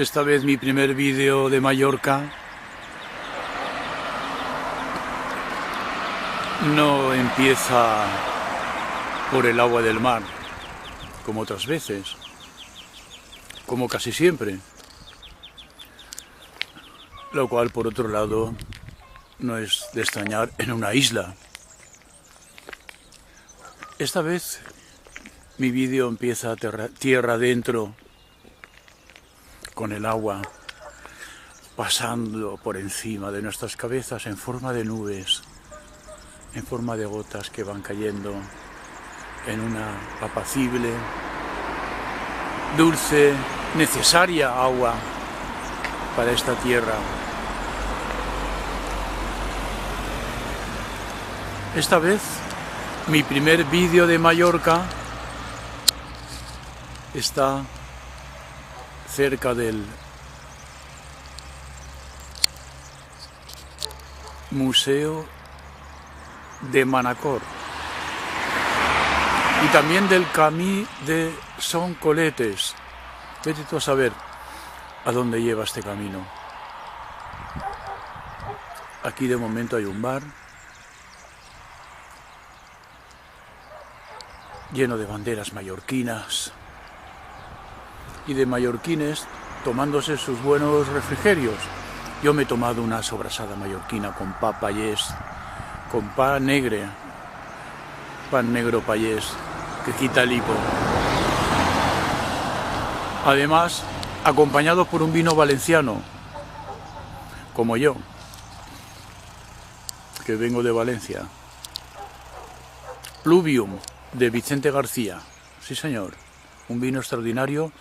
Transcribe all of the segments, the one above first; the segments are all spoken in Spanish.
Esta vez mi primer vídeo de Mallorca no empieza por el agua del mar, como otras veces, como casi siempre. Lo cual, por otro lado, no es de extrañar en una isla. Esta vez mi vídeo empieza tierra adentro, con el agua pasando por encima de nuestras cabezas en forma de nubes, en forma de gotas que van cayendo en una apacible, dulce, necesaria agua para esta tierra. Esta vez, mi primer vídeo de Mallorca está cerca del Museo de Manacor y también del Camí de Son Coletes. Vete tú a saber a dónde lleva este camino. Aquí de momento hay un bar lleno de banderas mallorquinas y de mallorquines tomándose sus buenos refrigerios. Yo me he tomado una sobrasada mallorquina con pa payés, con pan negro payés, que quita el hipo. Además, acompañado por un vino valenciano, como yo, que vengo de Valencia. Pluvium, de Vicente García. Sí, señor. Un vino extraordinario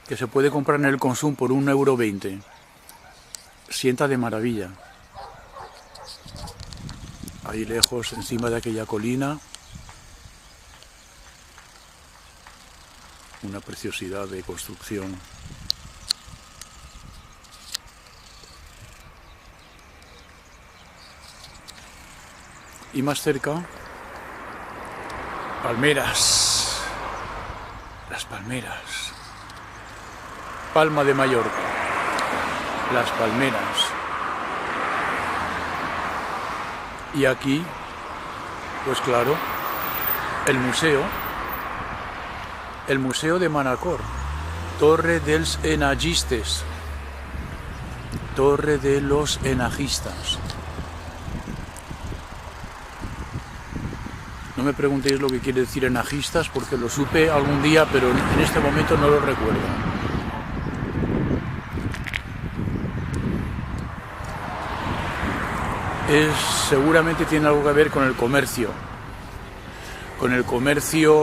que se puede comprar en el Consum por 1,20 €. Sienta de maravilla. Ahí lejos, encima de aquella colina, una preciosidad de construcción. Y más cerca, palmeras. Las palmeras. Palma de Mallorca. Las palmeras. Y aquí, pues claro, el Museo de Manacor, Torre dels Enagistes, Torre de los Enajistas. No me preguntéis lo que quiere decir enajistas, porque lo supe algún día, pero en este momento no lo recuerdo. Seguramente tiene algo que ver con el comercio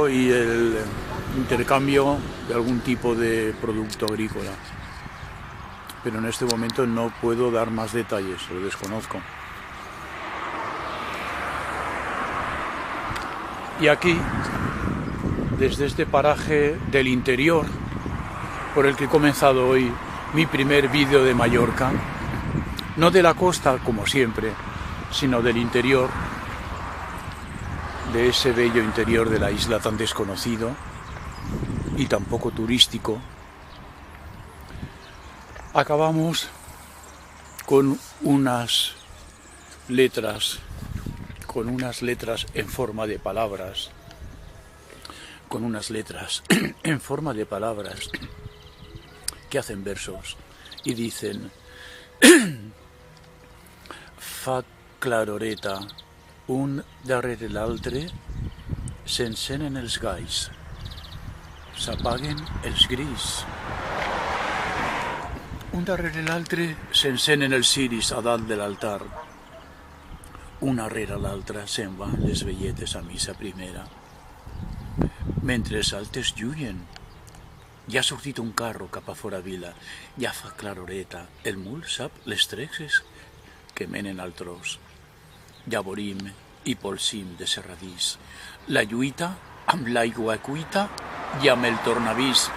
y el intercambio de algún tipo de producto agrícola. Pero en este momento no puedo dar más detalles, lo desconozco. Y aquí, desde este paraje del interior, por el que he comenzado hoy mi primer vídeo de Mallorca, no de la costa como siempre, sino del interior, de ese bello interior de la isla tan desconocido y tan poco turístico, acabamos con unas letras en forma de palabras, que hacen versos y dicen: fa claroreta, un darrere l'altre s'encenen els galls, s'apaguen els grills. Un darrere l'altre s'encenen els ciris a dalt de l'altar. Una rere l'altra se'n van les velletes a missa primera. Mentre els altres lluien, ja ha sortit un carro cap a fora vila, ja fa claroreta, el mul sap les tresses que menen al tros. Ja vorim i polsim de serradís, la lluita amb l'aigua cuita i amb el tornavís.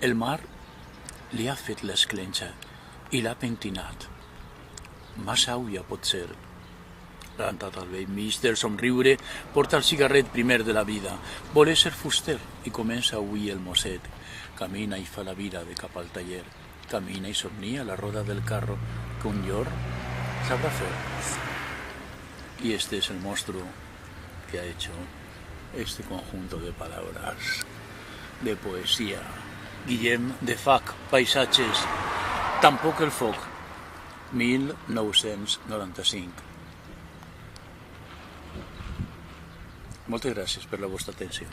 El mar li ha fet l'esclenxa i l'ha pentinat. Massa auia pot ser. Plantat al vell mig del somriure, porta el cigarret primer de la vida. Vol ser fuster i comença a oir el mosset. Camina i fa la vira de cap al taller. camina y somnia la rueda del carro que un llor sabrá hacer. Y este es el monstruo que ha hecho este conjunto de palabras de poesía. Guillem de Fac, Paisatges, Tampoc el foc, 1995. Moltes gràcies per la vostra atenció.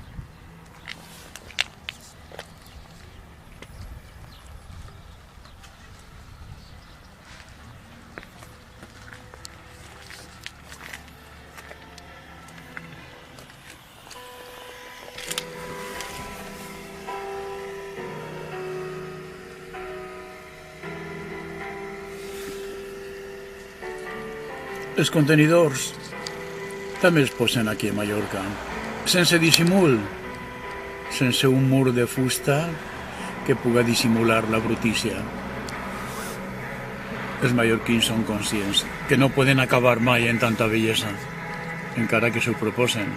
Els contenidors també es posen aquí a Mallorca, sense dissimul, sense un mur de fusta que puga dissimular la brutícia. Els mallorquins són conscients que no poden acabar mai en tanta bellesa, encara que s'ho proposen.